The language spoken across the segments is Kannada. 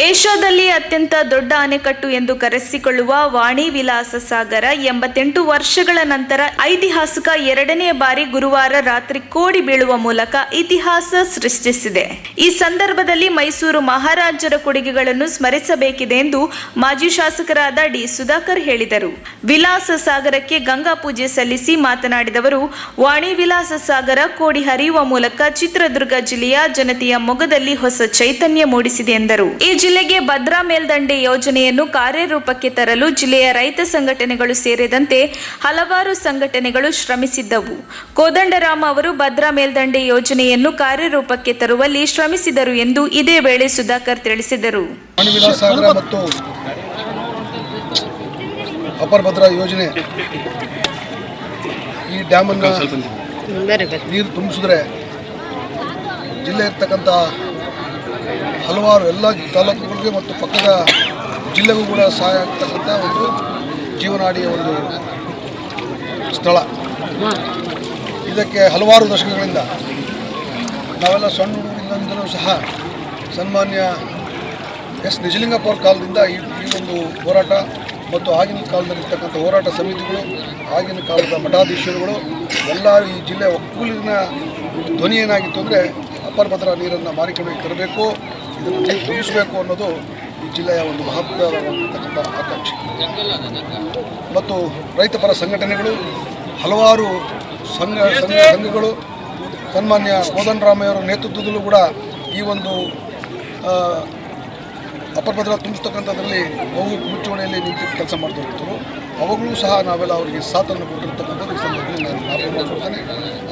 ಏಷ್ಯಾದಲ್ಲಿ ಅತ್ಯಂತ ದೊಡ್ಡ ಅಣೆಕಟ್ಟು ಎಂದು ಕರೆಸಿಕೊಳ್ಳುವ ವಾಣಿ ವಿಲಾಸ ಸಾಗರ 88 ವರ್ಷಗಳ ನಂತರ ಐತಿಹಾಸಿಕ ಎರಡನೇ ಬಾರಿ ಗುರುವಾರ ರಾತ್ರಿ ಕೋಡಿ ಬೀಳುವ ಮೂಲಕ ಇತಿಹಾಸ ಸೃಷ್ಟಿಸಿದೆ. ಈ ಸಂದರ್ಭದಲ್ಲಿ ಮೈಸೂರು ಮಹಾರಾಜರ ಕೊಡುಗೆಗಳನ್ನು ಸ್ಮರಿಸಬೇಕಿದೆ ಎಂದು ಮಾಜಿ ಶಾಸಕರಾದ ಡಿ. ಸುಧಾಕರ್ ಹೇಳಿದರು. ವಿಲಾಸ ಸಾಗರಕ್ಕೆ ಗಂಗಾ ಪೂಜೆ ಸಲ್ಲಿಸಿ ಮಾತನಾಡಿದವರು, ವಾಣಿ ವಿಲಾಸ ಸಾಗರ ಕೋಡಿ ಹರಿಯುವ ಮೂಲಕ ಚಿತ್ರದುರ್ಗ ಜಿಲ್ಲೆಯ ಜನತೆಯ ಮೊಗದಲ್ಲಿ ಹೊಸ ಚೈತನ್ಯ ಮೂಡಿಸಿದೆ ಎಂದರು. ಈ ಜಿಲ್ಲೆಗೆ ಭದ್ರಾ ಮೇಲ್ದಂಡೆ ಯೋಜನೆಯನ್ನು ಕಾರ್ಯರೂಪಕ್ಕೆ ತರಲು ಜಿಲ್ಲೆಯ ರೈತ ಸಂಘಟನೆಗಳು ಸೇರಿದಂತೆ ಹಲವಾರು ಸಂಘಟನೆಗಳು ಶ್ರಮಿಸಿದ್ದವು. ಕೋದಂಡರಾಮ ಅವರು ಭದ್ರಾ ಮೇಲ್ದಂಡೆ ಯೋಜನೆಯನ್ನು ಕಾರ್ಯರೂಪಕ್ಕೆ ತರುವಲ್ಲಿ ಶ್ರಮಿಸಿದರು ಎಂದು ಇದೇ ವೇಳೆ ಸುಧಾಕರ್ ತಿಳಿಸಿದರು. ಮತ್ತು ಅಪರ ಭದ್ರಾ ಯೋಜನೆ ಈ ಡ್ಯಾಮ್ ಅನ್ನು ನೀರು ತುಂಬಿಸಿದ್ರೆ ಜಿಲ್ಲೆ ಇರ್ತಕ್ಕಂಥ ಹಲವಾರು ಎಲ್ಲ ತಾಲೂಕುಗಳಿಗೆ ಮತ್ತು ಪಕ್ಕದ ಜಿಲ್ಲೆಗೂ ಕೂಡ ಸಹಾಯ ಆಗ್ತಕ್ಕಂಥ ಒಂದು ಜೀವನಾಡಿಯ ಒಂದು ಸ್ಥಳ. ಇದಕ್ಕೆ ಹಲವಾರು ದಶಕಗಳಿಂದ ನಾವೆಲ್ಲ ಸಣ್ಣ ಹುಡುಗರಿಂದಲೂ ಸಹ ಸನ್ಮಾನ್ಯ ಎಸ್ ನಿಜಲಿಂಗಪ್ಪ ಅವ್ರ ಕಾಲದಿಂದ ಈ ಒಂದು ಹೋರಾಟ ಮತ್ತು ಆಗಿನ ಕಾಲದಲ್ಲಿರ್ತಕ್ಕಂಥ ಹೋರಾಟ ಸಮಿತಿಗಳು, ಆಗಿನ ಕಾಲದ ಮಠಾಧೀಶರುಗಳು ಎಲ್ಲ ಈ ಜಿಲ್ಲೆಯ ಒಕ್ಕೂಲಿನ ಧ್ವನಿ ಏನಾಗಿತ್ತು ಅಂದರೆ ಅಪರ ಭದ್ರಾ ನೀರನ್ನು ಮಾರಿಕೊಂಡು ತರಬೇಕು, ಇದನ್ನು ನೀರು ತುಂಬಿಸಬೇಕು ಅನ್ನೋದು ಈ ಜಿಲ್ಲೆಯ ಒಂದು ಮಹತ್ವವಾಗಿರ್ತಕ್ಕಂಥ ಆಕಾಂಕ್ಷೆ. ಮತ್ತು ರೈತಪರ ಸಂಘಟನೆಗಳು, ಹಲವಾರು ಸಂಘಗಳು ಸನ್ಮಾನ್ಯ ಕೋದಂಡರಾಮಯ್ಯವರ ನೇತೃತ್ವದಲ್ಲೂ ಕೂಡ ಈ ಒಂದು ಅಪರ ಭದ್ರಾ ತುಂಬಿಸ್ತಕ್ಕಂಥದ್ರಲ್ಲಿ ಅವು ಮುಚ್ಚುವಣೆಯಲ್ಲಿ ನಿಂತು ಕೆಲಸ ಮಾಡ್ತಾ ಇರ್ತಾರೆ. ಅವಾಗಲೂ ಸಹ ನಾವೆಲ್ಲ ಅವರಿಗೆ ಸಾಥನ್ನು ಕೊಟ್ಟಿರ್ತಕ್ಕಂಥದ್ದು ಈ ಸಂದರ್ಭದಲ್ಲಿ ನಾನು ಜ್ಞಾಪಕ ಮಾಡಿಕೊಡ್ತೇನೆ.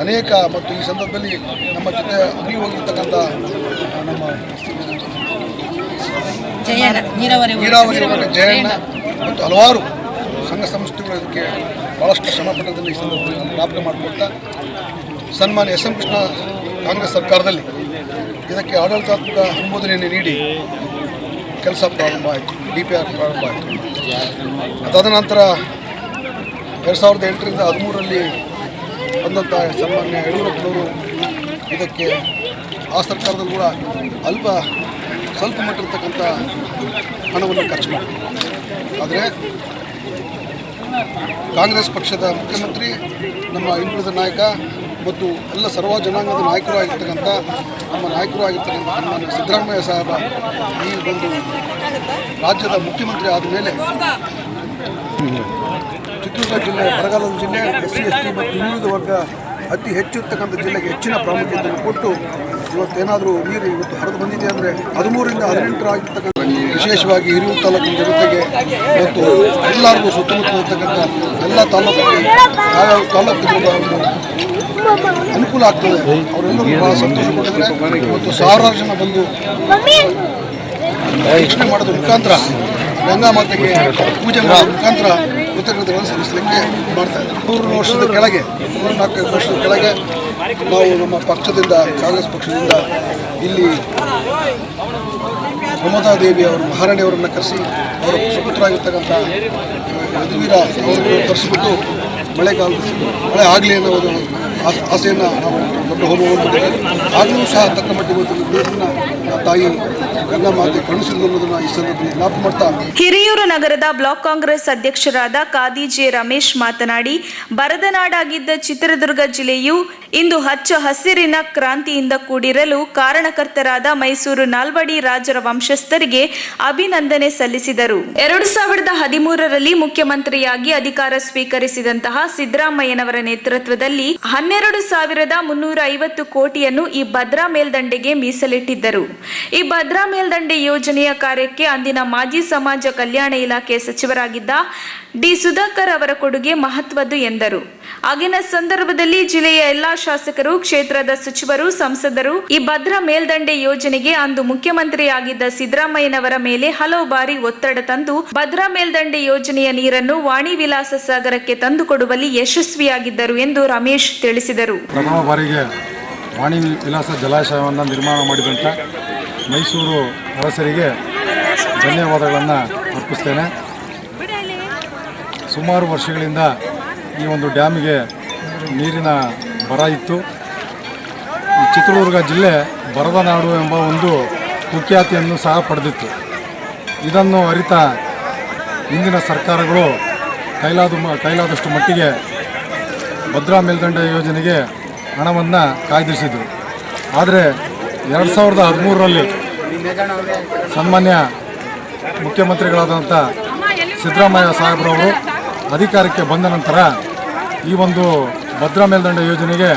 ಅನೇಕ ಮತ್ತು ಈ ಸಂದರ್ಭದಲ್ಲಿ ನಮ್ಮ ಜೊತೆ ಅಗಲಿ ಹೋಗಿರ್ತಕ್ಕಂಥ ನಮ್ಮ ನೀರಾವರಿ ಜಯಣ್ಣ ಮತ್ತು ಹಲವಾರು ಸಂಘ ಸಂಸ್ಥೆಗಳು ಇದಕ್ಕೆ ಭಾಳಷ್ಟು ಶ್ರಮಪಟ್ಟದನ್ನು ಈ ಸಂದರ್ಭದಲ್ಲಿ ನಾನು ಜ್ಞಾಪಕ ಮಾಡಿಕೊಡ್ತಾ, ಸನ್ಮಾನ್ಯ ಎಸ್ ಎಂ ಕೃಷ್ಣ ಕಾಂಗ್ರೆಸ್ ಸರ್ಕಾರದಲ್ಲಿ ಇದಕ್ಕೆ ಆಡಳಿತಾತ್ಮಕ ಅನುಮೋದನೆಯನ್ನು ನೀಡಿ ಕೆಲಸ ಪ್ರಾರಂಭ ಆಯಿತು, DPR ಪ್ರಾರಂಭ ಆಯಿತು. ಅದಾದ ನಂತರ 2008ರಿಂದ 2013ರಲ್ಲಿ ಬಂದಂಥ ಸನ್ಮಾನ್ಯ ಯಡಿಯೂರಪ್ಪನವರು ಇದಕ್ಕೆ ಆ ಸರ್ಕಾರದಲ್ಲೂ ಕೂಡ ಸ್ವಲ್ಪ ಮಟ್ಟಿರ್ತಕ್ಕಂಥ ಹಣವನ್ನು ಖರ್ಚು ಮಾಡಿ. ಆದರೆ ಕಾಂಗ್ರೆಸ್ ಪಕ್ಷದ ಮುಖ್ಯಮಂತ್ರಿ, ನಮ್ಮ ಹಿಂದುಳಿದ ನಾಯಕ ಮತ್ತು ಎಲ್ಲ ಸರ್ವ ಜನಾಂಗದ ನಾಯಕರು ಆಗಿರ್ತಕ್ಕಂಥ ಸನ್ಮಾನ್ಯ ಸಿದ್ದರಾಮಯ್ಯ ಸಾಹೇಬ ಈ ಒಂದು ರಾಜ್ಯದ ಮುಖ್ಯಮಂತ್ರಿ ಆದ ಮೇಲೆ ಚಿತ್ರದುರ್ಗ ಜಿಲ್ಲೆ, ಬರಗಾಲದ ಜಿಲ್ಲೆ, SC ST ಮತ್ತು ಹಿಂದುಳಿದ ವರ್ಗ ಅತಿ ಹೆಚ್ಚು ಇರ್ತಕ್ಕಂಥ ಜಿಲ್ಲೆಗೆ ಹೆಚ್ಚಿನ ಪ್ರಾಮುಖ್ಯತೆಯನ್ನು ಕೊಟ್ಟು ಇವತ್ತೇನಾದರೂ ನೀರು ಇವತ್ತು ಹರಿದು ಬಂದಿದೆ ಅಂದರೆ 13ರಿಂದ 18 ಆಗಿರ್ತಕ್ಕಂಥ ವಿಶೇಷವಾಗಿ ಹಿರಿಯೂರು ತಾಲೂಕಿನ ಜನತೆಗೆ ಮತ್ತು ಎಲ್ಲರಿಗೂ ಸುತ್ತಮುತ್ತ ಇರ್ತಕ್ಕಂಥ ಎಲ್ಲ ತಾಲೂಕಿಗೆ ಯಾವ್ಯಾವ ತಾಲೂಕಿನ ಅನುಕೂಲ ಆಗ್ತದೆ. ಅವರೆಲ್ಲರೂ ಬಹಳ ಸಂತೋಷ ಪಟ್ಟಿದ್ದಾರೆ. ಇವತ್ತು ಸಾವಿರಾರು ಜನ ಬಂದು ವೀಕ್ಷಣೆ ಮಾಡೋದ್ರ ಮುಖಾಂತರ, ಗಂಗಾ ಮಾತೆಗೆ ಪೂಜೆ ಮಾಡೋದ್ರ ಮುಖಾಂತರ ಕೃತಜ್ಞತೆಗಳನ್ನು ಸಲ್ಲಿಸಲಿಕ್ಕೆ ಮಾಡ್ತಾ ಇದ್ದಾರೆ. 100 ವರ್ಷದ ಕೆಳಗೆ, 104 ವರ್ಷದ ಕೆಳಗೆ ನಾವು ನಮ್ಮ ಪಕ್ಷದಿಂದ, ಕಾಂಗ್ರೆಸ್ ಪಕ್ಷದಿಂದ ಇಲ್ಲಿ ಮಮತಾದೇವಿ ಅವರು ಮಹಾರಾಣಿಯವರನ್ನು ಕರೆಸಿ ಅವರ ಸುಪುತ್ರರಾಗಿರ್ತಕ್ಕಂಥ ಯದುವೀರ ಅವರನ್ನು ಕರೆಸಿಬಿಟ್ಟು ಮಳೆ ಆಗಲಿ ಅನ್ನೋ ಒಂದು ಆಸೆಯನ್ನು ನಾವು ದೊಡ್ಡ ಹೋಮವನ್ನು ಮಾಡಿದ್ದೇವೆ. ಆಗಲೂ ಸಹ ತಕ್ಕ ಮಟ್ಟಿಗೆ ನೀರನ್ನು ತಾಯಿ ಗಂಗಾ ಮಾತೆ ಕರುಣಿಸಿದ್ರು ಅನ್ನೋದನ್ನು ಈ ಸಂದರ್ಭದಲ್ಲಿ ಜ್ಞಾಪಕ ಮಾಡ್ತಾ, ಹಿರಿಯೂರು ನಗರದ ಬ್ಲಾಕ್ ಕಾಂಗ್ರೆಸ್ ಅಧ್ಯಕ್ಷರಾದ ಕಾದಿ ಜೆ. ರಮೇಶ್ ಮಾತನಾಡಿ, ಬರದ ನಾಡಾಗಿದ್ದ ಚಿತ್ರದುರ್ಗ ಜಿಲ್ಲೆಯು ಇಂದು ಹಚ್ಚ ಹಸಿರಿನ ಕ್ರಾಂತಿಯಿಂದ ಕೂಡಿರಲು ಕಾರಣಕರ್ತರಾದ ಮೈಸೂರು ನಾಲ್ವಡಿ ರಾಜರ ವಂಶಸ್ಥರಿಗೆ ಅಭಿನಂದನೆ ಸಲ್ಲಿಸಿದರು. 2013ರಲ್ಲಿ ಮುಖ್ಯಮಂತ್ರಿಯಾಗಿ ಅಧಿಕಾರ ಸ್ವೀಕರಿಸಿದಂತಹ ಸಿದ್ದರಾಮಯ್ಯನವರ ನೇತೃತ್ವದಲ್ಲಿ 12,350 ಕೋಟಿಯನ್ನು ಈ ಭದ್ರಾ ಮೇಲ್ದಂಡೆಗೆ ಮೀಸಲಿಟ್ಟಿದ್ದರು. ಈ ಭದ್ರಾ ಮೇಲ್ದಂಡೆ ಯೋಜನೆಯ ಕಾರ್ಯಕ್ಕೆ ಅಂದಿನ ಮಾಜಿ ಸಮಾಜ ಕಲ್ಯಾಣ ಇಲಾಖೆ ಸಚಿವರಾಗಿದ್ದ ಡಿ. ಸುಧಾಕರ್ ಅವರ ಕೊಡುಗೆ ಮಹತ್ವದ್ದು ಎಂದರು. ಆಗಿನ ಸಂದರ್ಭದಲ್ಲಿ ಜಿಲ್ಲೆಯ ಎಲ್ಲಾ ಶಾಸಕರು, ಕ್ಷೇತ್ರದ ಸಚಿವರು, ಸಂಸದರು ಈ ಭದ್ರಾ ಮೇಲ್ದಂಡೆ ಯೋಜನೆಗೆ ಅಂದು ಮುಖ್ಯಮಂತ್ರಿಯಾಗಿದ್ದ ಸಿದ್ದರಾಮಯ್ಯನವರ ಮೇಲೆ ಹಲವು ಬಾರಿ ಒತ್ತಡ ತಂದು ಭದ್ರಾ ಮೇಲ್ದಂಡೆ ಯೋಜನೆಯ ನೀರನ್ನು ವಾಣಿ ವಿಲಾಸ ಸಾಗರಕ್ಕೆ ತಂದುಕೊಡುವಲ್ಲಿ ಯಶಸ್ವಿಯಾಗಿದ್ದರು ಎಂದು ರಮೇಶ್ ತಿಳಿಸಿದರು. ಪ್ರಥಮ ಬಾರಿಗೆ ವಾಣಿ ವಿಲಾಸ ಜಲಾಶಯವನ್ನು ನಿರ್ಮಾಣ ಮಾಡಿದಂಥ ಮೈಸೂರು ಅರಸರಿಗೆ ಧನ್ಯವಾದಗಳನ್ನು ಅರ್ಪಿಸ್ತೇನೆ. ಸುಮಾರು ವರ್ಷಗಳಿಂದ ಈ ಒಂದು ಡ್ಯಾಮಿಗೆ ನೀರಿನ ಬರ ಇತ್ತು. ಈ ಚಿತ್ರದುರ್ಗ ಜಿಲ್ಲೆ ಬರದ ನಾಡು ಎಂಬ ಒಂದು ಕುಖ್ಯಾತಿಯನ್ನು ಸಹ ಪಡೆದಿತ್ತು. ಇದನ್ನು ಅರಿತ ಇಂದಿನ ಸರ್ಕಾರಗಳು ಕೈಲಾದಷ್ಟು ಮಟ್ಟಿಗೆ ಭದ್ರಾ ಮೇಲ್ದಂಡೆ ಯೋಜನೆಗೆ ಹಣವನ್ನು ಕಾಯ್ದಿರಿಸಿದರು. ಆದರೆ 2013ರಲ್ಲಿ ಸನ್ಮಾನ್ಯ ಮುಖ್ಯಮಂತ್ರಿಗಳಾದಂಥ ಸಿದ್ದರಾಮಯ್ಯ ಸಾಹೇಬ್ರವರು ಅಧಿಕಾರಕ್ಕೆ ಬಂದ ನಂತರ ಈ ಒಂದು ಭದ್ರಾ ಮೇಲ್ದಂಡೆ ಯೋಜನೆಗೆ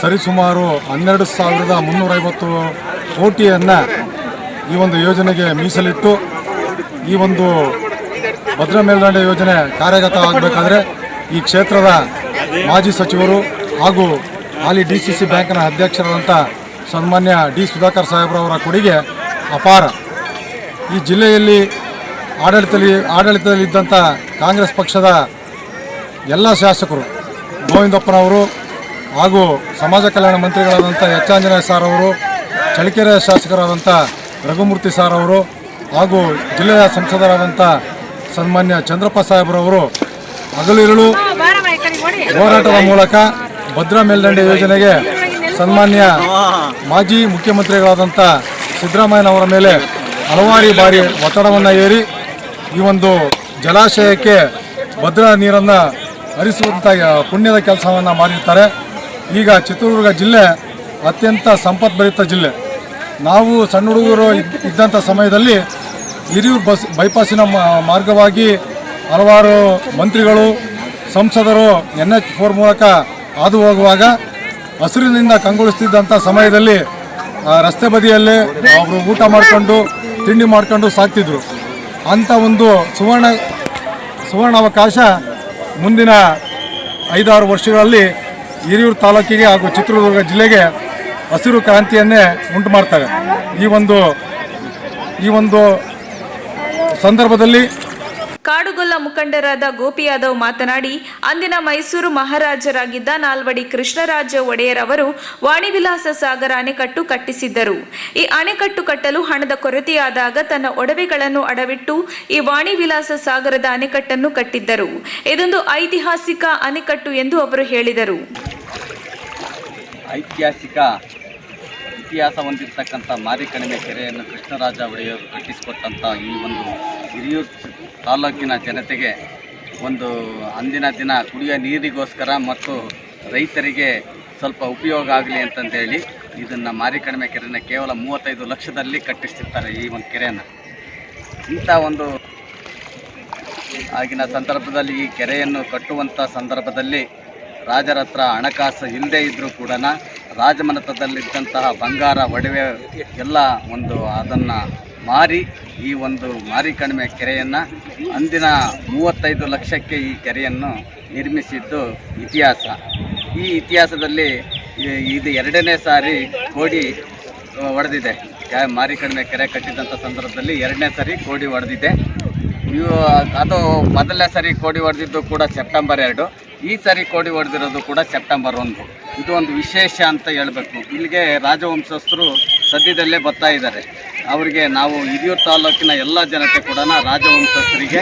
ಸರಿಸುಮಾರು 12,350 ಕೋಟಿಯನ್ನು ಈ ಒಂದು ಯೋಜನೆಗೆ ಮೀಸಲಿಟ್ಟು ಈ ಒಂದು ಭದ್ರಾ ಮೇಲ್ದಂಡೆ ಯೋಜನೆ ಕಾರ್ಯಗತ ಆಗಬೇಕಾದ್ರೆ ಈ ಕ್ಷೇತ್ರದ ಮಾಜಿ ಸಚಿವರು ಹಾಗೂ ಹಾಲಿ DCC ಬ್ಯಾಂಕ್ನ ಅಧ್ಯಕ್ಷರಾದಂಥ ಸನ್ಮಾನ್ಯ ಡಿ ಸುಧಾಕರ್ ಸಾಹೇಬ್ರವರ ಕೊಡುಗೆ ಅಪಾರ. ಈ ಜಿಲ್ಲೆಯಲ್ಲಿ ಆಡಳಿತದಲ್ಲಿದ್ದಂಥ ಕಾಂಗ್ರೆಸ್ ಪಕ್ಷದ ಎಲ್ಲ ಶಾಸಕರು ಗೋವಿಂದಪ್ಪನವರು ಹಾಗೂ ಸಮಾಜ ಕಲ್ಯಾಣ ಮಂತ್ರಿಗಳಾದಂಥ ಎಚ್ ಆಂಜನೇಯ ಸಾರ್ ಅವರು, ಚಳ್ಳಕೆರೆ ಶಾಸಕರಾದಂಥ ರಘುಮೂರ್ತಿ ಸಾರ್ ಅವರು ಹಾಗೂ ಜಿಲ್ಲೆಯ ಸಂಸದರಾದಂಥ ಸನ್ಮಾನ್ಯ ಚಂದ್ರಪ್ಪ ಸಾಹೇಬ್ರವರು ಹಗಲಿರುಳು ಹೋರಾಟದ ಮೂಲಕ ಭದ್ರಾ ಮೇಲ್ದಂಡೆ ಯೋಜನೆಗೆ ಸನ್ಮಾನ್ಯ ಮಾಜಿ ಮುಖ್ಯಮಂತ್ರಿಗಳಾದಂಥ ಸಿದ್ದರಾಮಯ್ಯನವರ ಮೇಲೆ ಹಲವಾರು ಬಾರಿ ಒತ್ತಡವನ್ನು ಹೇರಿ ಈ ಒಂದು ಜಲಾಶಯಕ್ಕೆ ಭದ್ರಾ ನೀರನ್ನು ಹರಿಸುವಂಥ ಪುಣ್ಯದ ಕೆಲಸವನ್ನು ಮಾಡಿರ್ತಾರೆ. ಈಗ ಚಿತ್ರದುರ್ಗ ಜಿಲ್ಲೆ ಅತ್ಯಂತ ಸಂಪದ್ಭರಿತ ಜಿಲ್ಲೆ. ನಾವು ಸಣ್ಣ ಹುಡುಗರು ಇದ್ದಂಥ ಸಮಯದಲ್ಲಿ ಹಿರಿಯೂರು ಬೈಪಾಸಿನ ಮಾರ್ಗವಾಗಿ ಹಲವಾರು ಮಂತ್ರಿಗಳು ಸಂಸದರು NH4 ಮೂಲಕ ಹಾದು ಹೋಗುವಾಗ ಹಸಿರಿನಿಂದ ಕಂಗೊಳಿಸ್ತಿದ್ದಂಥ ಸಮಯದಲ್ಲಿ ರಸ್ತೆ ಬದಿಯಲ್ಲೇ ಅವರು ಊಟ ಮಾಡಿಕೊಂಡು ತಿಂಡಿ ಮಾಡಿಕೊಂಡು ಸಾಕ್ತಿದ್ರು. ಅಂಥ ಒಂದು ಸುವರ್ಣಾವಕಾಶ ಮುಂದಿನ 5-6 ವರ್ಷಗಳಲ್ಲಿ ಹಿರಿಯೂರು ತಾಲೂಕಿಗೆ ಹಾಗೂ ಚಿತ್ರದುರ್ಗ ಜಿಲ್ಲೆಗೆ ಹಸಿರು ಕ್ರಾಂತಿಯನ್ನೇ ಉಂಟು ಮಾಡ್ತವೆ. ಈ ಒಂದು ಸಂದರ್ಭದಲ್ಲಿ ಕಾಡುಗೊಲ್ಲ ಮುಖಂಡರಾದ ಗೋಪಿ ಯಾದವ್ ಮಾತನಾಡಿ, ಅಂದಿನ ಮೈಸೂರು ಮಹಾರಾಜರಾಗಿದ್ದ ನಾಲ್ವಡಿ ಕೃಷ್ಣರಾಜ ಒಡೆಯರ್ ಅವರು ವಾಣಿವಿಲಾಸ ಸಾಗರ ಅಣೆಕಟ್ಟು ಕಟ್ಟಿಸಿದ್ದರು. ಈ ಅಣೆಕಟ್ಟು ಕಟ್ಟಲು ಹಣದ ಕೊರತೆಯಾದಾಗ ತನ್ನ ಒಡವೆಗಳನ್ನು ಅಡವಿಟ್ಟು ಈ ವಾಣಿವಿಲಾಸ ಸಾಗರದ ಅಣೆಕಟ್ಟನ್ನು ಕಟ್ಟಿದ್ದರು. ಇದೊಂದು ಐತಿಹಾಸಿಕ ಅಣೆಕಟ್ಟು ಎಂದು ಅವರು ಹೇಳಿದರು. ಐತಿಹಾಸಿಕ ಇತಿಹಾಸ ಹೊಂದಿರತಕ್ಕಂಥ ಮಾರಿಕಣಿವೆ ಕೆರೆಯನ್ನು ಕೃಷ್ಣರಾಜ ಒಡೆಯರು ಕಟ್ಟಿಸಿಕೊಟ್ಟಂಥ ಈ ಒಂದು ಹಿರಿಯೂರು ತಾಲೂಕಿನ ಜನತೆಗೆ ಒಂದು ಅಂದಿನ ದಿನ ಕುಡಿಯೋ ನೀರಿಗೋಸ್ಕರ ಮತ್ತು ರೈತರಿಗೆ ಸ್ವಲ್ಪ ಉಪಯೋಗ ಆಗಲಿ ಅಂತಂದೇಳಿ ಇದನ್ನು ಮಾರಿಕಣಿವೆ ಕೆರೆಯನ್ನು ಕೇವಲ 35 ಲಕ್ಷದಲ್ಲಿ ಕಟ್ಟಿಸ್ತಿರ್ತಾರೆ. ಈ ಒಂದು ಕೆರೆಯನ್ನು ಇಂಥ ಒಂದು ಆಗಿನ ಸಂದರ್ಭದಲ್ಲಿ ಈ ಕೆರೆಯನ್ನು ಕಟ್ಟುವಂಥ ಸಂದರ್ಭದಲ್ಲಿ ರಾಜರ ಹತ್ರ ಹಣಕಾಸು ಇಲ್ಲದೇ ಇದ್ದರೂ ಕೂಡ ರಾಜಮನೆತನದಲ್ಲಿದ್ದಂತಹ ಬಂಗಾರ ಒಡವೆ ಎಲ್ಲ ಅದನ್ನು ಮಾರಿ ಈ ಒಂದು ಮಾರಿಕಣಿವೆ ಕೆರೆಯನ್ನು ಅಂದಿನ 35 ಲಕ್ಷಕ್ಕೆ ಈ ಕೆರೆಯನ್ನು ನಿರ್ಮಿಸಿದ್ದು ಇತಿಹಾಸ. ಈ ಇತಿಹಾಸದಲ್ಲಿ ಇದು 2ನೇ ಸಾರಿ ಕೋಡಿ ಹೊಡೆದಿದೆ. ಮಾರಿಕಣಿವೆ ಕೆರೆ ಕಟ್ಟಿದಂಥ ಸಂದರ್ಭದಲ್ಲಿ 2ನೇ ಸಾರಿ ಕೋಡಿ ಹೊಡೆದಿದೆ. ಅದು ಮೊದಲನೇ ಸಾರಿ ಕೋಡಿ ಹೊಡೆದಿದ್ದು ಕೂಡ ಸೆಪ್ಟೆಂಬರ್ 2, ಈ ಸಾರಿ ಕೋಡಿ ಹೊಡೆದಿರೋದು ಕೂಡ ಸೆಪ್ಟೆಂಬರ್ 1. ಇದು ಒಂದು ವಿಶೇಷ ಅಂತ ಹೇಳಬೇಕು. ಇಲ್ಲಿಗೆ ರಾಜವಂಶಸ್ಥರು ಸದ್ಯದಲ್ಲೇ ಬರ್ತಾ ಇದ್ದಾರೆ. ಅವರಿಗೆ ನಾವು ಹಿರಿಯೂರು ತಾಲೂಕಿನ ಎಲ್ಲ ಜನತೆ ಕೂಡ ರಾಜವಂಶಸ್ಥರಿಗೆ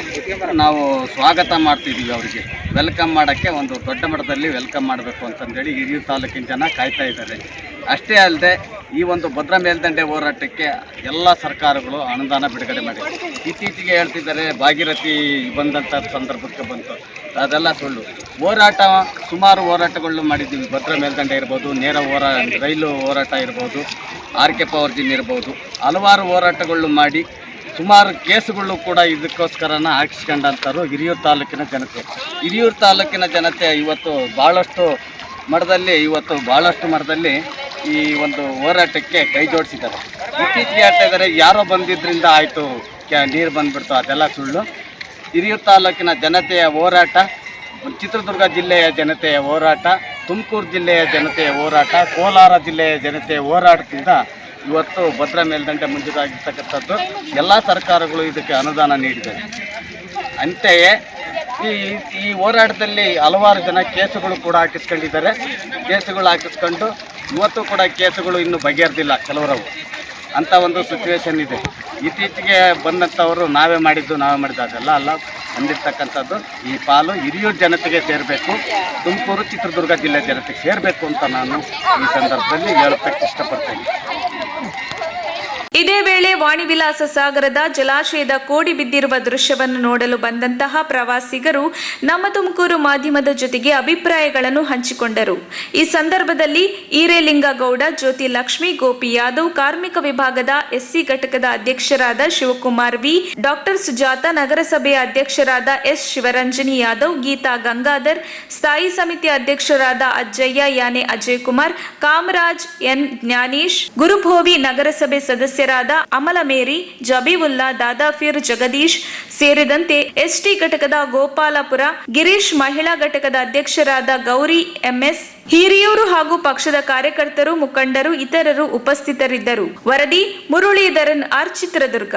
ನಾವು ಸ್ವಾಗತ ಮಾಡ್ತಿದ್ದೀವಿ. ಅವರಿಗೆ ವೆಲ್ಕಮ್ ಮಾಡೋಕ್ಕೆ ಒಂದು ದೊಡ್ಡ ಮಟ್ಟದಲ್ಲಿ ವೆಲ್ಕಮ್ ಮಾಡಬೇಕು ಅಂತಂದೇಳಿ ಹಿರಿಯೂರು ತಾಲೂಕಿನ ಜನ ಕಾಯ್ತಾ ಇದ್ದಾರೆ. ಅಷ್ಟೇ ಅಲ್ಲದೆ ಈ ಒಂದು ಭದ್ರಾ ಮೇಲ್ದಂಡೆ ಹೋರಾಟಕ್ಕೆ ಎಲ್ಲ ಸರ್ಕಾರಗಳು ಅನುದಾನ ಬಿಡುಗಡೆ ಮಾಡಿದೆ. ಇತ್ತೀಚೆಗೆ ಹೇಳ್ತಿದ್ದಾರೆ ಭಾಗೀರಥಿ ಬಂದಂಥ ಸಂದರ್ಭಕ್ಕೆ ಬಂತು, ಅದೆಲ್ಲ ಸುಳ್ಳು. ಸುಮಾರು ಹೋರಾಟಗಳು ಮಾಡಿದ್ದೀವಿ. ಭದ್ರಾ ಮೇಲ್ದಂಡೆ ಇರ್ಬೋದು, ನೇರ ರೈಲು ಹೋರಾಟ ಇರ್ಬೋದು, RK ಪವರ್ ಜಿನ್ ಇರ್ಬೋದು, ಹಲವಾರು ಹೋರಾಟಗಳು ಮಾಡಿ ಸುಮಾರು ಕೇಸುಗಳು ಕೂಡ ಇದಕ್ಕೋಸ್ಕರನ ಹಾಕಿಸ್ಕೊಂಡಂಥವ್ರು ಹಿರಿಯೂರು ತಾಲೂಕಿನ ಜನತೆ. ಹಿರಿಯೂರು ತಾಲೂಕಿನ ಜನತೆ ಇವತ್ತು ಭಾಳಷ್ಟು ಮಟ್ಟದಲ್ಲಿ ಈ ಒಂದು ಹೋರಾಟಕ್ಕೆ ಕೈ ಜೋಡಿಸಿದ್ದಾರೆ. ಇತ್ತೀಚೆಗೆ ಹೇಳ್ತಾ ಇದ್ದಾರೆ ಯಾರೋ ಬಂದಿದ್ದರಿಂದ ಆಯಿತು, ನೀರು ಬಂದುಬಿಡ್ತು, ಅದೆಲ್ಲ ಸುಳ್ಳು. ಹಿರಿಯೂರು ತಾಲೂಕಿನ ಜನತೆಯ ಹೋರಾಟ, ಚಿತ್ರದುರ್ಗ ಜಿಲ್ಲೆಯ ಜನತೆಯ ಹೋರಾಟ, ತುಮಕೂರು ಜಿಲ್ಲೆಯ ಜನತೆಯ ಹೋರಾಟ, ಕೋಲಾರ ಜಿಲ್ಲೆಯ ಜನತೆಯ ಹೋರಾಟದಿಂದ ಇವತ್ತು ಭದ್ರಾ ಮೇಲ್ದಂಡೆ ಮುಂದಿದಾಗಿರ್ತಕ್ಕಂಥದ್ದು. ಎಲ್ಲ ಸರ್ಕಾರಗಳು ಇದಕ್ಕೆ ಅನುದಾನ ನೀಡಿದ್ದಾರೆ. ಅಂತೆಯೇ ಈ ಹೋರಾಟದಲ್ಲಿ ಹಲವಾರು ಜನ ಕೇಸುಗಳು ಕೂಡ ಹಾಕಿಸ್ಕೊಂಡಿದ್ದಾರೆ. ಕೇಸುಗಳು ಹಾಕಿಸ್ಕೊಂಡು ಇವತ್ತು ಕೂಡ ಕೇಸುಗಳು ಇನ್ನೂ ಬಗೆಹರಿದಿಲ್ಲ ಕೆಲವರವು. ಅಂಥ ಒಂದು ಸಿಚುವೇಶನ್ ಇದೆ. ಇತ್ತೀಚೆಗೆ ಬಂದಂಥವರು ನಾವೇ ಮಾಡಿದ್ದು ಅದೆಲ್ಲ ಅಲ್ಲ. ಬಂದಿರ್ತಕ್ಕಂಥದ್ದು ಈ ಪಾಲು ಹಿರಿಯೂರು ಜನತೆಗೆ ಸೇರಬೇಕು, ತುಮಕೂರು ಚಿತ್ರದುರ್ಗ ಜಿಲ್ಲೆ ಜನತೆಗೆ ಸೇರಬೇಕು ಅಂತ ನಾನು ಈ ಸಂದರ್ಭದಲ್ಲಿ ಹೇಳೋಕ್ಕೆ ಇಷ್ಟಪಡ್ತೇನೆ. ಇದೇ ವೇಳೆ ವಾಣಿ ವಿಲಾಸ ಸಾಗರದ ಜಲಾಶಯದ ಕೋಡಿ ಬಿದ್ದಿರುವ ದೃಶ್ಯವನ್ನು ನೋಡಲು ಬಂದಂತಹ ಪ್ರವಾಸಿಗರು ನಮ್ಮ ತುಮಕೂರು ಮಾಧ್ಯಮದ ಜೊತೆಗೆ ಅಭಿಪ್ರಾಯಗಳನ್ನು ಹಂಚಿಕೊಂಡರು. ಈ ಸಂದರ್ಭದಲ್ಲಿ ಈರೇಲಿಂಗಗೌಡ, ಜ್ಯೋತಿ ಲಕ್ಷ್ಮಿ, ಗೋಪಿ ಯಾದವ್, ಕಾರ್ಮಿಕ ವಿಭಾಗದ ಎಸ್ಸಿ ಘಟಕದ ಅಧ್ಯಕ್ಷರಾದ ಶಿವಕುಮಾರ್ ವಿ, ಡಾಕ್ಟರ್ ಸುಜಾತ, ನಗರಸಭೆಯ ಅಧ್ಯಕ್ಷರಾದ ಎಸ್ ಶಿವರಂಜನಿ ಯಾದವ್, ಗೀತಾ ಗಂಗಾಧರ್, ಸ್ಥಾಯಿ ಸಮಿತಿ ಅಧ್ಯಕ್ಷರಾದ ಅಜ್ಜಯ್ಯ ಯಾನೆ ಅಜಯ್ ಕುಮಾರ್, ಕಾಮರಾಜ್ ಎನ್ ಜ್ಞಾನೇಶ್, ಗುರುಭೋವಿ, ನಗರಸಭೆ ಸದಸ್ಯರಾದ ಅಮಲ ಮೇರಿ, ಜಬೀವುಲ್ಲಾ, ದಾದಾಫೀರ್, ಜಗದೀಶ್ ಸೇರಿದಂತೆ ಎಸ್ಟಿ ಘಟಕದ ಗೋಪಾಲಪುರ, ಗಿರೀಶ್, ಮಹಿಳಾ ಘಟಕದ ಅಧ್ಯಕ್ಷರಾದ ಗೌರಿ ಎಂಎಸ್, ಹಿರಿಯೂರು ಹಾಗೂ ಪಕ್ಷದ ಕಾರ್ಯಕರ್ತರು, ಮುಖಂಡರು, ಇತರರು ಉಪಸ್ಥಿತರಿದ್ದರು. ವರದಿ ಮುರಳೀಧರನ್ ಆರ್, ಚಿತ್ರದುರ್ಗ.